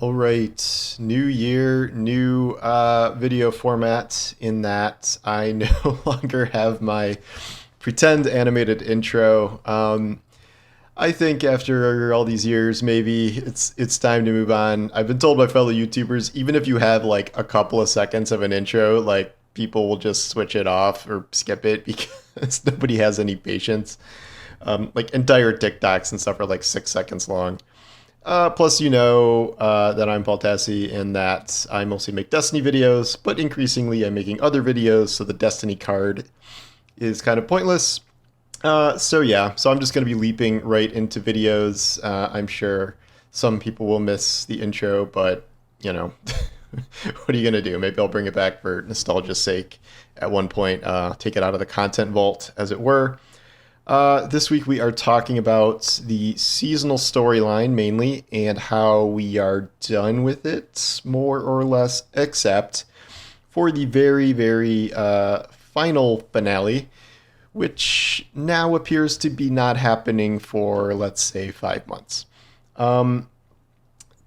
All right, new year, new video format in that I no longer have my pretend animated intro. I think after all these years, maybe it's time to move on. I've been told by fellow YouTubers, even if you have like a couple of seconds of an intro, like people will just switch it off or skip it because nobody has any patience. Like entire TikToks and stuff are like 6 seconds long. Plus, that I'm Paul Tassi and that I mostly make Destiny videos, but increasingly I'm making other videos, so the Destiny card is kind of pointless. So I'm just going to be leaping right into videos. I'm sure some people will miss the intro, but, what are you going to do? Maybe I'll bring it back for nostalgia's sake at one point, take it out of the content vault, as it were. This week we are talking about the seasonal storyline mainly and how we are done with it, more or less, except for the very, very final finale, which now appears to be not happening for, let's say, 5 months.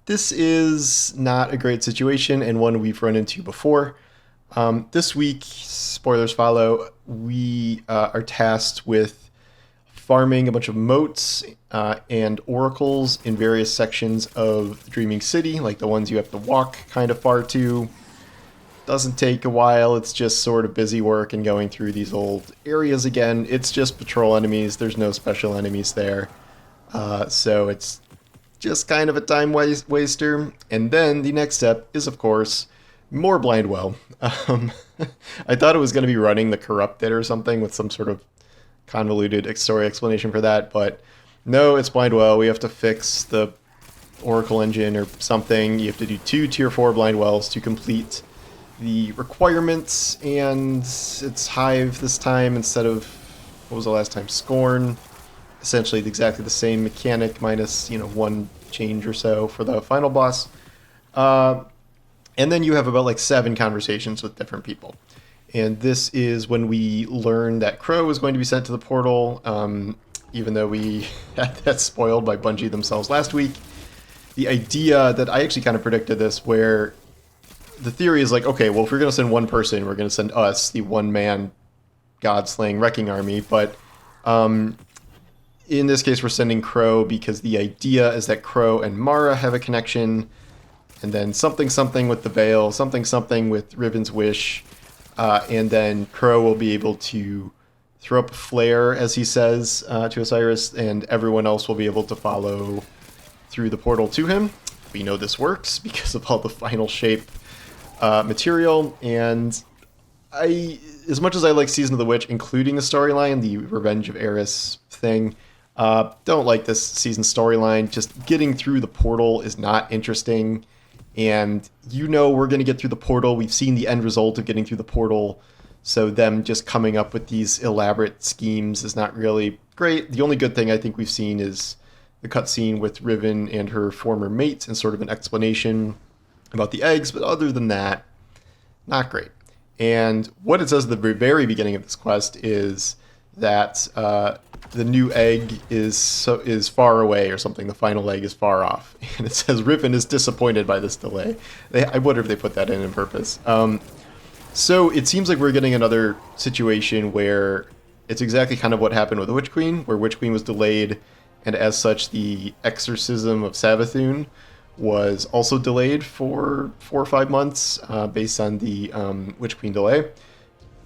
This is not a great situation and one we've run into before. This week, spoilers follow, we are tasked with farming a bunch of moats and oracles in various sections of the Dreaming City, like the ones you have to walk kind of far to. Doesn't take a while, it's just sort of busy work and going through these old areas again. It's just patrol enemies, there's no special enemies there. So it's just kind of a time waster. And then the next step is, of course, more blind well. I thought it was going to be running the corrupted or something with some sort of convoluted story explanation for that, but no, it's blind well. We have to fix the Oracle engine or something. You have to do 2 tier 4 blind wells to complete the requirements, and it's Hive this time instead of, what was the last time? Scorn. Essentially exactly the same mechanic minus, one change or so for the final boss. And then you have about like 7 conversations with different people. And this is when we learn that Crow is going to be sent to the portal, even though we had that spoiled by Bungie themselves last week. The idea that I actually kind of predicted this, where the theory is like, okay, well, if we're going to send one person, we're going to send us, the one-man god-slaying wrecking army. But in this case, we're sending Crow because the idea is that Crow and Mara have a connection, and then something with the Veil, something with Riven's Wish. And then Crow will be able to throw up a flare, as he says, to Osiris, and everyone else will be able to follow through the portal to him. We know this works because of all the final shape material, and as much as I like Season of the Witch, including the storyline, the Revenge of Eris thing, don't like this season storyline. Just getting through the portal is not interesting. And we're going to get through the portal. We've seen the end result of getting through the portal. So them just coming up with these elaborate schemes is not really great. The only good thing I think we've seen is the cutscene with Riven and her former mate and sort of an explanation about the eggs. But other than that, not great. And what it says at the very beginning of this quest is that the new egg is far away or something. The final egg is far off, and it says Riven is disappointed by this delay. I wonder if they put that in on purpose. So it seems like we're getting another situation where it's exactly kind of what happened with the Witch Queen, where Witch Queen was delayed, and as such, the exorcism of Savathun was also delayed for 4 or 5 months based on the Witch Queen delay.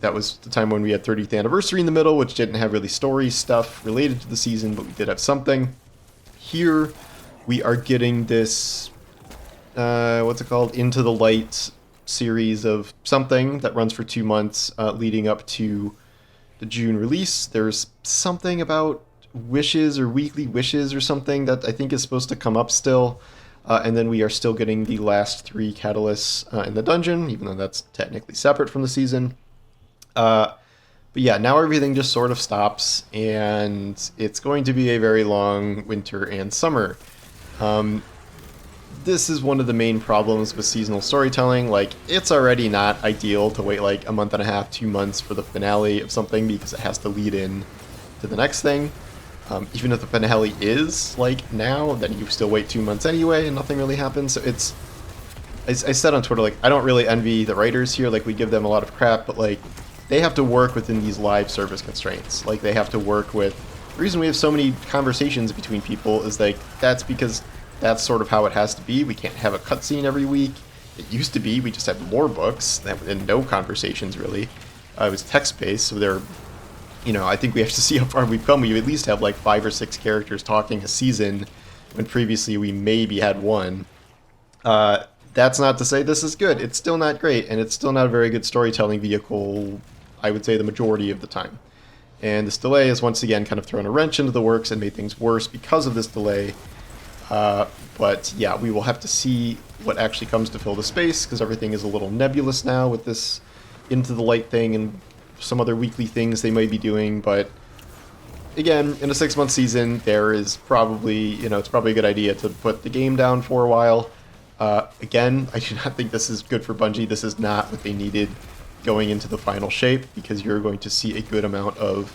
That was the time when we had 30th anniversary in the middle, which didn't have really story stuff related to the season, but we did have something. Here, we are getting this, Into the Light series of something that runs for 2 months, leading up to the June release. There's something about wishes or weekly wishes or something that I think is supposed to come up still. And then we are still getting the last 3 catalysts in the dungeon, even though that's technically separate from the season. But yeah, now everything just sort of stops, and it's going to be a very long winter and summer. This is one of the main problems with seasonal storytelling. Like, it's already not ideal to wait like a month and a half, 2 months for the finale of something because it has to lead in to the next thing. Even if the finale is like now, then you still wait 2 months anyway, and nothing really happens. So it's I said on Twitter, like, I don't really envy the writers here. Like, we give them a lot of crap, but like they have to work within these live service constraints. Like, they have to work with. The reason we have so many conversations between people is like that's because that's sort of how it has to be. We can't have a cutscene every week. It used to be we just had lore books and no conversations really. It was text based, so they're, I think we have to see how far we've come. We at least have like 5 or 6 characters talking a season, when previously we maybe had one. That's not to say this is good. It's still not great, and it's still not a very good storytelling vehicle, I would say, the majority of the time. And this delay has once again kind of thrown a wrench into the works and made things worse because of this delay. But yeah, we will have to see what actually comes to fill the space, because everything is a little nebulous now with this Into the Light thing and some other weekly things they might be doing. But again, in a 6-month season, there is probably, it's probably a good idea to put the game down for a while. Again, I do not think this is good for Bungie. This is not what they needed going into the final shape, because you're going to see a good amount of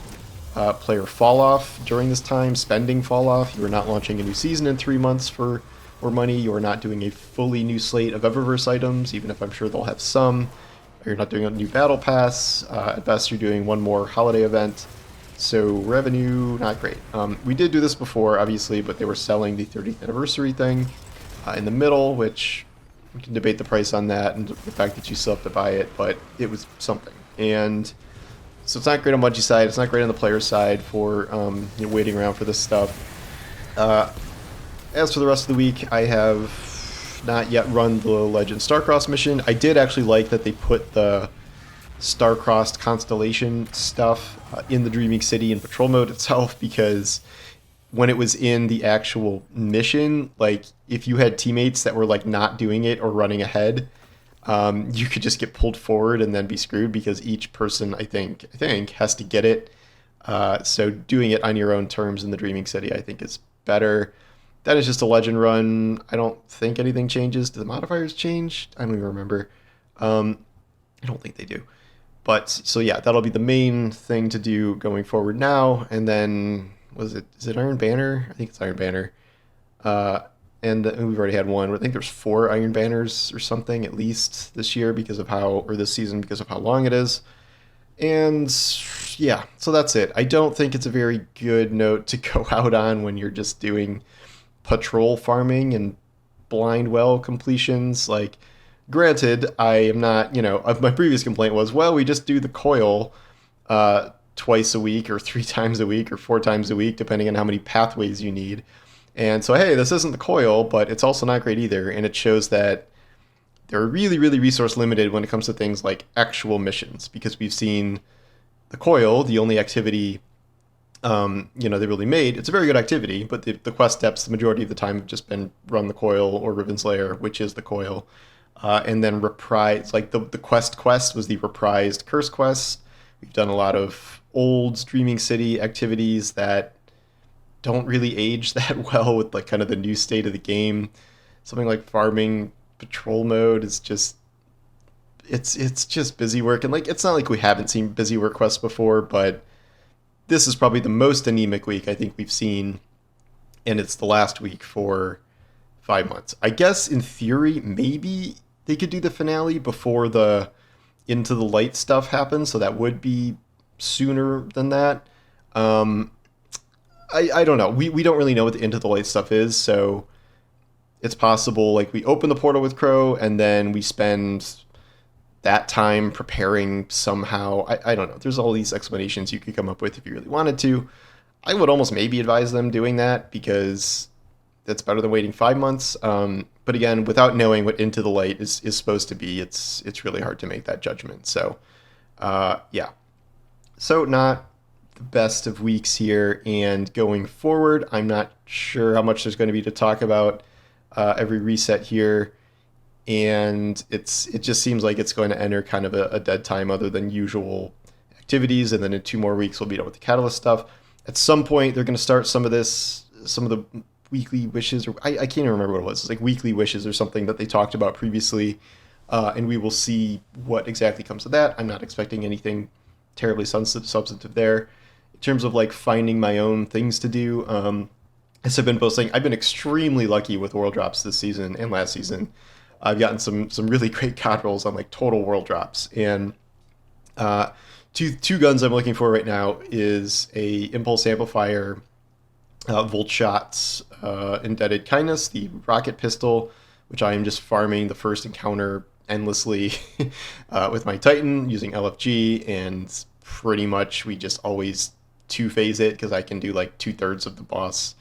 player fall off during this time, spending fall off. You are not launching a new season in 3 months for more money. You are not doing a fully new slate of Eververse items, even if I'm sure they'll have some. You're not doing a new battle pass. At best, you're doing one more holiday event. So revenue, not great. We did do this before, obviously, but they were selling the 30th anniversary thing in the middle, which we can debate the price on that and the fact that you still have to buy it, but it was something. And so it's not great on Bungie's side. It's not great on the player's side for waiting around for this stuff. As for the rest of the week, I have not yet run the Legend Starcross mission. I did actually like that they put the Starcrossed Constellation stuff in the Dreaming City and Patrol mode itself, because when it was in the actual mission, like, if you had teammates that were like not doing it or running ahead, you could just get pulled forward and then be screwed, because each person, I think has to get it. So doing it on your own terms in the Dreaming City, I think, is better. That is just a Legend run. I don't think anything changes. Do the modifiers change? I don't even remember. I don't think they do. But so yeah, that'll be the main thing to do going forward now. And then is it Iron Banner? I think it's Iron Banner. And we've already had one. I think there's 4 Iron Banners or something at least this year this season because of how long it is. And yeah, so that's it. I don't think it's a very good note to go out on when you're just doing patrol farming and blind well completions. Like, granted, I am not, my previous complaint was, well, we just do the coil twice a week or 3 times a week or 4 times a week, depending on how many pathways you need. And so, hey, this isn't the coil, but it's also not great either. And it shows that they're really, really resource limited when it comes to things like actual missions, because we've seen the coil, the only activity, they really made. It's a very good activity, but the quest steps, the majority of the time, have just been run the coil or Riven's Lair, which is the coil. And then reprise, like the quest was the reprised curse quest. We've done a lot of old Dreaming City activities that don't really age that well with like kind of the new state of the game. Something like farming patrol mode is just it's just busy work, and like it's not like we haven't seen busy work quests before, but this is probably the most anemic week I think we've seen, and it's the last week for 5 months. I guess in theory maybe they could do the finale before the Into the Light stuff happens, so that would be sooner than that. I don't know. We don't really know what the Into the Light stuff is, so it's possible like we open the portal with Crow and then we spend that time preparing somehow. I don't know. There's all these explanations you could come up with if you really wanted to. I would almost maybe advise them doing that, because that's better than waiting 5 months. But again, without knowing what Into the Light is supposed to be, it's really hard to make that judgment. So, yeah. So not the best of weeks here, and going forward, I'm not sure how much there's going to be to talk about every reset here, and it just seems like it's going to enter kind of a dead time other than usual activities, and then in 2 more weeks we'll be done with the Catalyst stuff. At some point, they're going to start some of the weekly wishes, or I can't even remember what it was. It's like weekly wishes or something that they talked about previously, and we will see what exactly comes of that. I'm not expecting anything terribly substantive there. terms of like finding my own things to do. As I've been posting, I've been extremely lucky with world drops this season and last season. I've gotten some really great cod rolls on like total world drops, and uh, two guns I'm looking for right now is a impulse amplifier, Volt Shot's Indebted Kindness, the rocket pistol, which I am just farming the first encounter endlessly with my Titan using LFG, and pretty much we just always two-phase it because I can do like 2/3 of the boss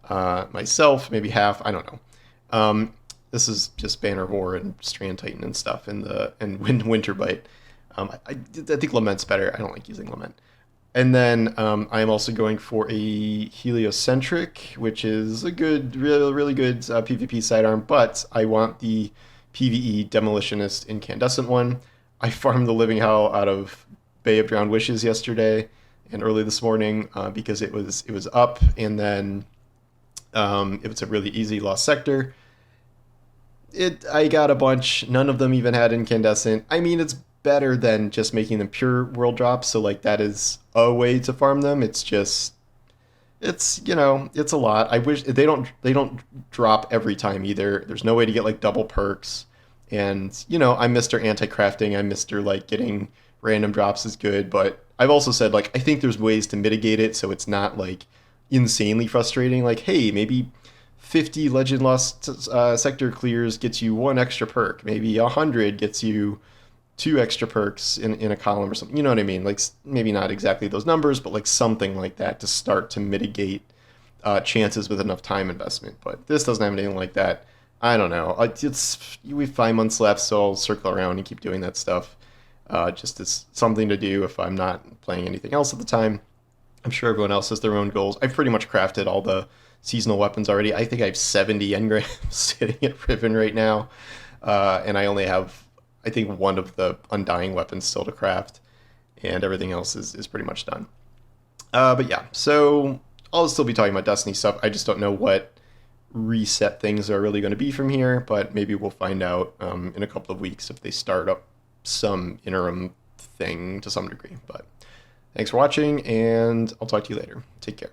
myself, maybe half, I don't know. This is just Banner War and Strand Titan and stuff, and Winter Bite. I think Lament's better. I don't like using Lament. And then I am also going for a Heliocentric, which is a good, really good PvP sidearm, but I want the PvE Demolitionist Incandescent one. I farmed the living hell out of Bay of Drowned Wishes yesterday and early this morning because it was up, and then it was a really easy lost sector. I got a bunch. None of them even had incandescent. I mean, it's better than just making them pure world drops. So like that is a way to farm them. It's just it's a lot. I wish they don't drop every time either. There's no way to get like double perks. And I'm Mr. Anti-crafting. I'm Mr. like getting random drops is good, but I've also said like I think there's ways to mitigate it so it's not like insanely frustrating. Like, hey, maybe 50 Legend Lost sector clears gets you one extra perk. Maybe 100 gets you two extra perks in a column or something. You know what I mean? Like maybe not exactly those numbers, but like something like that to start to mitigate chances with enough time investment. But this doesn't have anything like that. I don't know. We have 5 months left, so I'll circle around and keep doing that stuff. Just as something to do if I'm not playing anything else at the time. I'm sure everyone else has their own goals. I've pretty much crafted all the seasonal weapons already. I think I have 70 engrams sitting at Riven right now, and I only have, I think, one of the Undying weapons still to craft, and everything else is pretty much done. But yeah, so I'll still be talking about Destiny stuff. I just don't know what reset things are really going to be from here, but maybe we'll find out in a couple of weeks if they start up some interim thing to some degree. But thanks for watching, and I'll talk to you later. Take care.